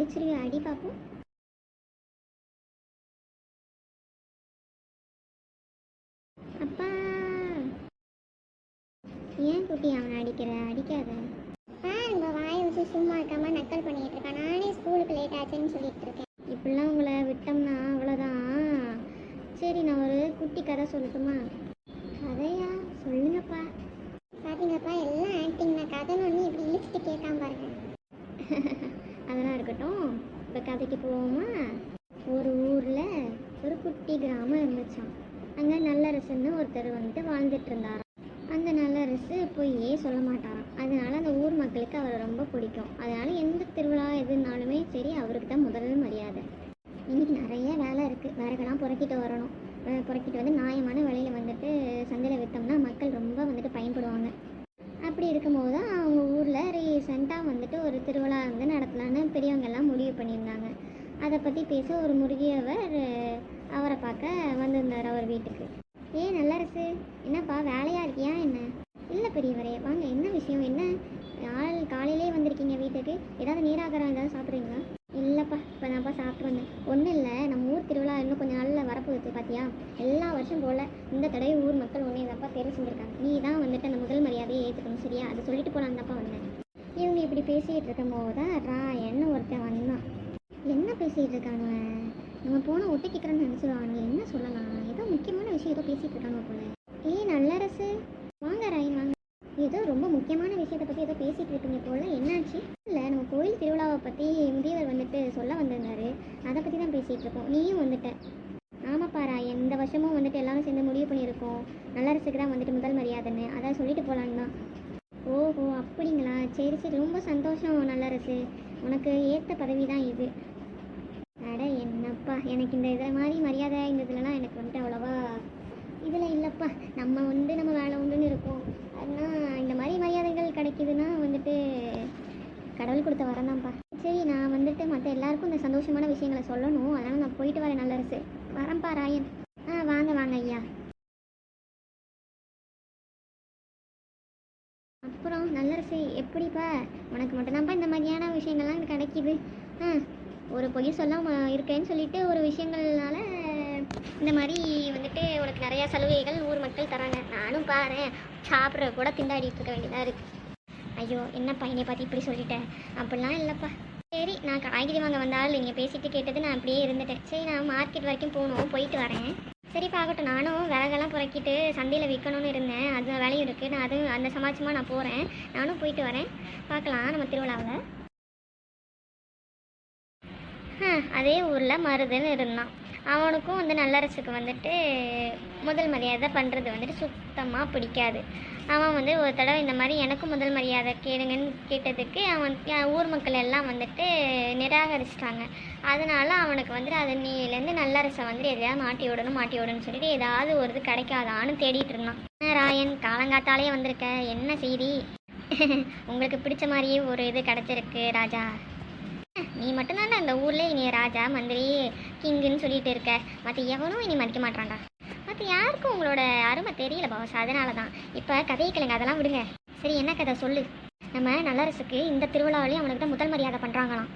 அடிச்சிருவியா? அடி பார்ப்போம். அப்பா, ஏன் குட்டி அவனை அடிக்கிற? அடிக்காத. நம்ம வாயை வச்சு சும்மா இருக்காம நக்கல் பண்ணிட்டு இருக்கான். நானே ஸ்கூலுக்கு லேட் ஆச்சுன்னு சொல்லிட்டு இருக்கேன். இப்படிலாம் உங்களை விட்டோம்னா அவ்வளோதான். சரி, நான் ஒரு குட்டி கதை சொல்லட்டுமா? கதையா? சொல்லுங்கப்பா. பார்த்தீங்கப்பா, எல்லாம் ஆக்டிங். நான் கதைன்னு ஒன்று இப்படி இழுச்சிட்டு கேட்காம பாருங்க. அதெல்லாம் இருக்கட்டும், இப்போ கதைக்கு போவோமா? ஒரு ஊரில் ஒரு குட்டி கிராமம் இருந்துச்சான். அங்கே நல்லரசுன்னு ஒருத்தர் வந்துட்டு வாழ்ந்துட்டு இருந்தாராம். அந்த நல்லரசு பொய்யே சொல்ல மாட்டாராம். அதனால அந்த ஊர் மக்களுக்கு அவரை ரொம்ப பிடிக்கும். அதனால எந்த திருவிழா எதுனாலுமே சரி, அவருக்கு தான் முதல் மரியாதை. இன்னைக்கு நிறைய வேலை இருக்குது. விறகெல்லாம் புறக்கிட்டு வரணும். புறக்கிட்டு வந்து நியாயமான விலையில் வந்துட்டு சந்தையில் விற்றோம்னா மக்கள் ரொம்ப வந்துட்டு பயன்படுவாங்க. அப்படி இருக்கும்போது தான் அவங்க ஊரில் ரீசெண்டாக வந்துட்டு ஒரு திருவிழா வந்து நடத்தலான்னு பெரியவங்கெல்லாம் முடிவு பண்ணியிருந்தாங்க. அதை பற்றி பேச ஒரு முருகியவர் அவரை பார்க்க வந்திருந்தார் அவர் வீட்டுக்கு. நல்லரசு, என்னப்பா வேலையாக இருக்கியா என்ன? இல்லை பெரியவரே, வாங்க. என்ன விஷயம்? என்ன காலையிலே வந்திருக்கீங்க வீட்டுக்கு? ஏதாவது நீராகாரம் ஏதாவது சாப்பிட்றீங்களா? இல்லைப்பா, இப்போ நான்ப்பா சாப்பிட்டு வந்தேன். ஒன்றும் இல்லை, நம்ம ஊர் திருவிழா இன்னும் கொஞ்சம் நாளில் வரப்போகுது பார்த்தியா? எல்லா வருஷம் போல் இந்த தடவை ஊர் மக்கள் ஒன்றே தான்ப்பா தேர்வு செஞ்சுருக்காங்க. நீ தான் வந்துட்டு அந்த முதல் மரியாதையை ஏற்றுக்கணும், சரியா? அதை சொல்லிட்டு போகலான்னு தான்ப்பா வந்தேன். இவங்க இப்படி பேசிகிட்டு இருக்கும் போது தான் ராயன்னு ஒருத்தன் வந்தான். என்ன பேசிகிட்டு இருக்காங்க? நம்ம போனால் ஒட்டி கேட்குறேன்னு நினச்சிடுவாங்க. என்ன சொல்லலாம்? ஏதோ முக்கியமான விஷயம் ஏதோ பேசிகிட்டு இருக்காங்க போல. நல்லரசு, வாங்க ராயன் வாங்க. ஏதோ ரொம்ப முக்கியமான விஷயத்தை பற்றி ஏதோ பேசிகிட்டு இருக்கீங்க போல. என்னாச்சு? இல்லை, நம்ம கோயில் திருவிழாவை பற்றி முதியவர் வந்துட்டு சொல்ல வந்திருந்தாரு. அதை பற்றி தான் பேசிகிட்டு இருக்கோம். நீயும் வந்துட்ட. ஆமாப்பா ராயன், இந்த வருஷமும் வந்துட்டு எல்லாரும் சேர்ந்து முடிவு பண்ணியிருக்கோம். நல்லரசுக்கு தான் வந்துட்டு முதல் மரியாதைன்னு. அதை சொல்லிட்டு போகலான்னு தான். ஓஹோ, அப்படிங்களா? சரி சரி, ரொம்ப சந்தோஷம் நல்லரசு. உனக்கு ஏற்ற பதவி தான் இது. அட என்னப்பா, எனக்கு இந்த இதில் மாதிரி மரியாதை இந்த இதுலலாம் எனக்கு வந்துட்டு அவ்வளோவா இதில் இல்லைப்பா. நம்ம வேலை உண்டுன்னு இருக்கோம். ஆனால் இந்த மாதிரி மரியாதைகள் கிடைக்குதுன்னா வந்துட்டு கடவுள் கொடுத்த வரம் தான்ப்பா. சரி, நான் வந்துட்டு மற்ற எல்லாருக்கும் இந்த சந்தோஷமான விஷயங்களை சொல்லணும். அதனால் நான் போயிட்டு வரேன் நல்லரசு. வரேன்ப்பா ராயன். வாங்க வாங்க ஐயா. அப்புறம் நல்லரசு, எப்படிப்பா? உனக்கு மட்டும்தான்ப்பா இந்த மாதிரியான விஷயங்கள்லாம் கிடைக்கிது. ஒரு பொய் சொல்ல இருக்கேன்னு சொல்லிட்டு ஒரு விஷயங்கள்னால இந்த மாதிரி வந்துட்டு உனக்கு நிறையா சலுகைகள் ஊர் மக்கள் தராங்க. நானும் பாரு, சாப்பிட்ற கூட திண்டாடிட்டு இருக்க வேண்டியதாக இருக்குது. ஐயோ, என்னப்பா என்னை பார்த்து இப்படி சொல்லிட்டேன்? அப்படிலாம் இல்லைப்பா. சரி, நான் காய்கறி வாங்க வந்தால் நீங்கள் பேசிட்டு கேட்டது நான் அப்படியே இருந்துட்டேன். சரி, நான் மார்க்கெட் வரைக்கும் போகணும், போயிட்டு வரேன். சரிப்பா, ஆகட்டும். நானும் விறகெல்லாம் புறக்கிட்டு சந்தையில் விற்கணும்னு இருந்தேன். அது வேலையும் இருக்குது. நான் அதுவும் அந்த சமாச்சமாக நான் போகிறேன். நானும் போயிட்டு வரேன். பார்க்கலாம் நம்ம திருவிழாவில். அதே ஊரில் மருதுன்னு இருந்தான். அவனுக்கும் வந்து நல்லரசுக்கு வந்துட்டு முதல் மரியாதை பண்ணுறது வந்துட்டு சுத்தமாக பிடிக்காது. அவன் வந்து ஒரு தடவை இந்த மாதிரி எனக்கும் முதல் மரியாதை கேளுங்கன்னு கேட்டதுக்கு அவன் ஊர் மக்கள் எல்லாம் வந்துட்டு நிராகரிச்சிட்டாங்க. அதனால் அவனுக்கு வந்துட்டு அது நீலேருந்து நல்லரசை வந்துட்டு எதையாவது மாட்டி விடணும்னு சொல்லிட்டு ஏதாவது ஒரு இது கிடைக்காதான்னு தேடிட்டு இருந்தான். ராயன், காலங்காத்தாலேயே வந்திருக்க, என்ன செய்தி? உங்களுக்கு பிடிச்ச மாதிரியே ஒரு இது கிடச்சிருக்கு ராஜா. நீ மட்டும்தானே அந்த ஊரில் இனி ராஜா மந்திரி கிங்குன்னு சொல்லிட்டு இருக்க. மற்ற எவனும் இனி மதிக்க மாட்டான்டா. மற்ற யாருக்கும் உங்களோட அருமை தெரியல பாஸ். அதனால தான். இப்போ கதையை கிளங்க, அதெல்லாம் விடுங்க. சரி, என்ன கதை சொல்லு. நம்ம நல்லரசுக்கு இந்த திருவிழாவிலையும் அவனுக்கு தான் முதல் மரியாதை பண்ணுறாங்களாம்.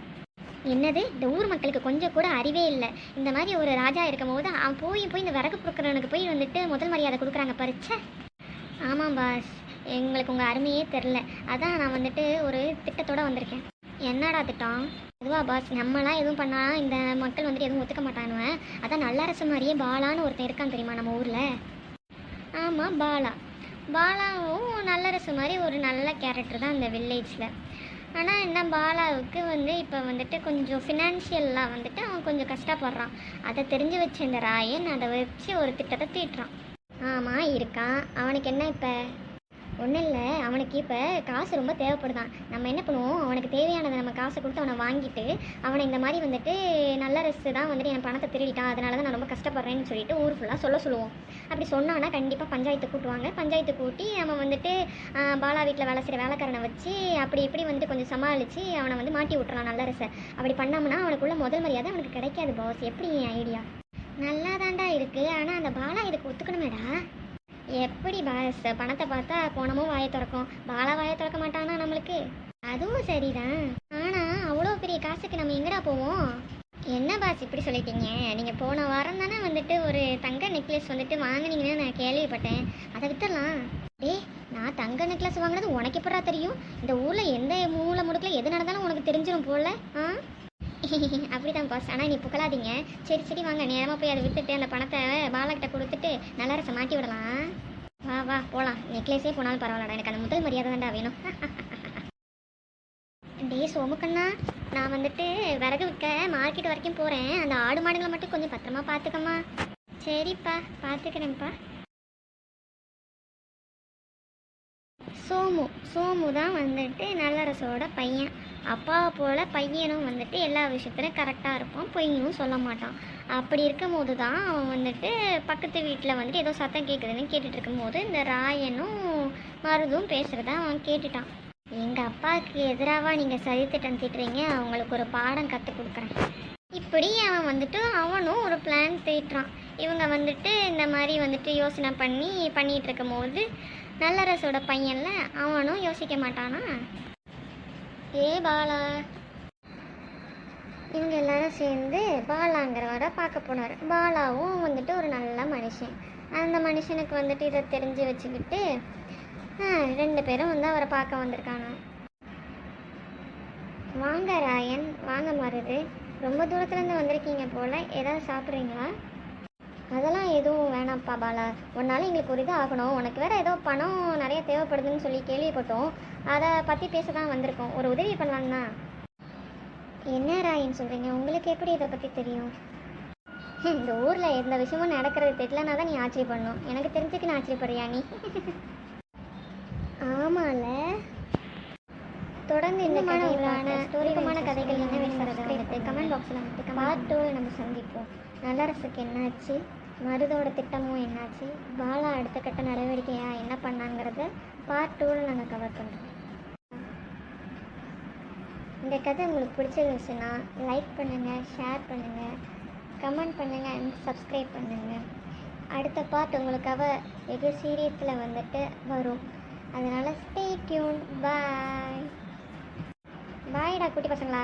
என்னது? இந்த ஊர் மக்களுக்கு கொஞ்சம் கூட அறிவே இல்லை. இந்த மாதிரி ஒரு ராஜா இருக்கும் போது அவன் போய் இந்த விறகு பொறுக்கிறவனுக்கு போய் வந்துட்டு முதல் மரியாதை கொடுக்குறாங்க பறிச்ச. ஆமாம் பாஸ், எங்களுக்கு உங்கள் அருமையே தெரில. அதான் நான் வந்துட்டு ஒரு திட்டத்தோடு வந்திருக்கேன். என்னடா திட்டம்? அதுவா பாஸ், நம்மளாம் எதுவும் பண்ணால் இந்த மக்கள் வந்துட்டு எதுவும் ஒத்துக்க மாட்டானுவேன். அதான் நல்லரசு மாதிரியே பாலான்னு ஒருத்தன் இருக்கான் தெரியுமா நம்ம ஊரில்? ஆமாம், பாலாவும் நல்லரசு மாதிரி ஒரு நல்ல கேரக்டர் தான் இந்த வில்லேஜில். ஆனால் என்ன, பாலாவுக்கு வந்து இப்போ வந்துட்டு கொஞ்சம் ஃபினான்ஷியலாக வந்துட்டு அவன் கொஞ்சம் கஷ்டப்படுறான். அதை தெரிஞ்சு வச்ச இந்த ராயன் அதை வச்சு ஒரு திட்டத்தை தீட்டுறான். ஆமாம், இருக்கான். அவனுக்கு என்ன இப்போ? ஒன்றும் இல்லை, அவனுக்கு இப்போ காசு ரொம்ப தேவைப்படுதான். நம்ம என்ன பண்ணுவோம், அவனுக்கு தேவையானதை நம்ம காசை கொடுத்து அவனை வாங்கிட்டு அவனை இந்த மாதிரி வந்துட்டு நல்லரசு தான் வந்துட்டு என் பணத்தை திருடிட்டான், அதனால தான் நான் ரொம்ப கஷ்டப்படுறேன்னு சொல்லிட்டு ஊர் ஃபுல்லாக சொல்லுவோம். அப்படி சொன்னான்னா கண்டிப்பாக பஞ்சாயத்து கூட்டுவாங்க. பஞ்சாயத்து கூட்டி அவன் வந்துட்டு பாலா வீட்டில் வேலை செய்கிற வேலைக்காரனை வச்சு அப்படி இப்படி வந்துட்டு கொஞ்சம் சமாளித்து அவனை வந்து மாட்டி விட்டுறான் நல்லரசை. அப்படி பண்ணோம்னா அவனுக்குள்ள முதல் மரியாதை அவனுக்கு கிடைக்காது பாஸ். எப்படி என் ஐடியா? நல்லா தாண்டா இருக்குது. ஆனால் அந்த பாலா இதுக்கு ஒத்துக்கணுமேடா. எப்படி பாஸ், பணத்தை பார்த்தா போனமும் வாயை திறக்கும். பாலா வாயை திறக்க மாட்டானா நம்மளுக்கு? அதுவும் சரிதான். ஆனால் அவ்வளோ பெரிய காசுக்கு நம்ம எங்கடா போவோம்? என்ன பாஸ் இப்படி சொல்லிட்டீங்க? நீங்கள் போன வாரம் தானே வந்துட்டு ஒரு தங்க நெக்லஸ் வந்துட்டு வாங்கினீங்கன்னு நான் கேள்விப்பட்டேன். அதை வித்துடலாம். நான் தங்க நெக்லஸ் வாங்கினது உனக்கு எப்படா தெரியும்? இந்த ஊரில் எந்த மூலை முடுக்கில் எது நடந்தாலும் உனக்கு தெரிஞ்சிடும் போல. அப்படிதான் பாஸ். ஆனால் நீ புகழாதீங்க. சரி வாங்க, நேரமாக போய் அதை விற்றுட்டு அந்த பணத்தை பாலாக்கிட்ட கொடுத்துட்டு நல்லரசை மாட்டி விடலாம். வா போகலாம். நெக்லஸே போனாலும் பரவாயில்லடா, எனக்கு அந்த முதல் மரியாதை தான்டா வேணும். சோமுக்கண்ணா, நான் வந்துட்டு விறகு விற்க மார்க்கெட் வரைக்கும் போகிறேன். அந்த ஆடு மாடுங்களை மட்டும் கொஞ்சம் பத்திரமா பார்த்துக்கம்மா. சரிப்பா, பார்த்துக்கிறேன்ப்பா. சோமு தான் வந்துட்டு நல்லரசோட பையன். அப்பாவை போல் பையனும் வந்துட்டு எல்லா விஷயத்துலையும் கரெக்டாக இருப்பான், பொய்யும் சொல்ல மாட்டான். அப்படி இருக்கும் போது தான் அவன் வந்துட்டு பக்கத்து வீட்டில் வந்துட்டு ஏதோ சத்தம் கேட்குதுன்னு கேட்டுட்டு இருக்கும்போது இந்த ராயனும் மருதும் பேசுகிறத அவன் கேட்டுட்டான். எங்கள் அப்பாவுக்கு எதிராக நீங்கள் சதித்திட்டம் தீட்டுறீங்க, அவங்களுக்கு ஒரு பாடம் கற்றுக் கொடுக்குறேன். இப்படி அவன் வந்துட்டு அவனும் ஒரு பிளான் தீட்டுறான். இவங்க வந்துட்டு இந்த மாதிரி வந்துட்டு யோசனை பண்ணிகிட்டு இருக்கும் போது நல்லரசோட பையன்ல அவனும் யோசிக்க மாட்டானா? பாலா, இவங்க எல்லாரும் சேர்ந்து பாலாங்கிறவரை பார்க்க போனார். பாலாவும் வந்துட்டு ஒரு நல்ல மனுஷன். அந்த மனுஷனுக்கு வந்துட்டு இதை தெரிஞ்சு வச்சுக்கிட்டு 2 பேரும் வந்து அவரை பார்க்க வந்திருக்காங்க. வாங்க ராயன், வாங்க மருது, ரொம்ப தூரத்துலேருந்து வந்திருக்கீங்க போல். ஏதாவது சாப்பிட்றீங்களா? அதெல்லாம் எதுவும் வேணாம்ப்பா பாலா, உன்னால் எங்களுக்கு ஒரு இது ஆகணும். உனக்கு வேறு ஏதோ பணம் நிறைய தேவைப்படுதுன்னு சொல்லி கேள்விப்பட்டோம். அதை பற்றி பேச தான் வந்திருக்கோம். ஒரு உதவி பண்ணலான்னா? என்ன ராயன் சொல்கிறீங்க? உங்களுக்கு எப்படி இதை பற்றி தெரியும்? இந்த ஊரில் எந்த விஷயமும் நடக்கிறது தெரியலனா தான் நீ ஆச்சரியப்படணும். எனக்கு தெரிஞ்சுக்கு நான் ஆச்சரியப்படுறியா நீ? ஆமால, தொடர்ந்து இந்த ஸ்டோரிகமான கதைகள் என்ன வந்துட்டு கமெண்ட் பாக்ஸில் வந்துட்டு பார்ட் 2 நம்ம சந்திப்போம். நல்லரசுக்கு என்னாச்சு, மருதோட திட்டமும் என்னாச்சு, பாலா அடுத்த கட்ட நடவடிக்கையாக என்ன பண்ணாங்கிறத பார்ட் 2 நாங்கள் கவர் பண்ணுறோம். இந்த கதை உங்களுக்கு பிடிச்சிருந்துச்சுன்னா லைக் பண்ணுங்கள், ஷேர் பண்ணுங்கள், கமெண்ட் பண்ணுங்கள் அண்ட் சப்ஸ்கிரைப் பண்ணுங்கள். அடுத்த பார்ட் உங்களுக்காக வெகு சீரியஸில் வந்துட்டு வரும். அதனால் ஸ்டே டியூன். பாய் பாய்டா குட்டி பசங்களா.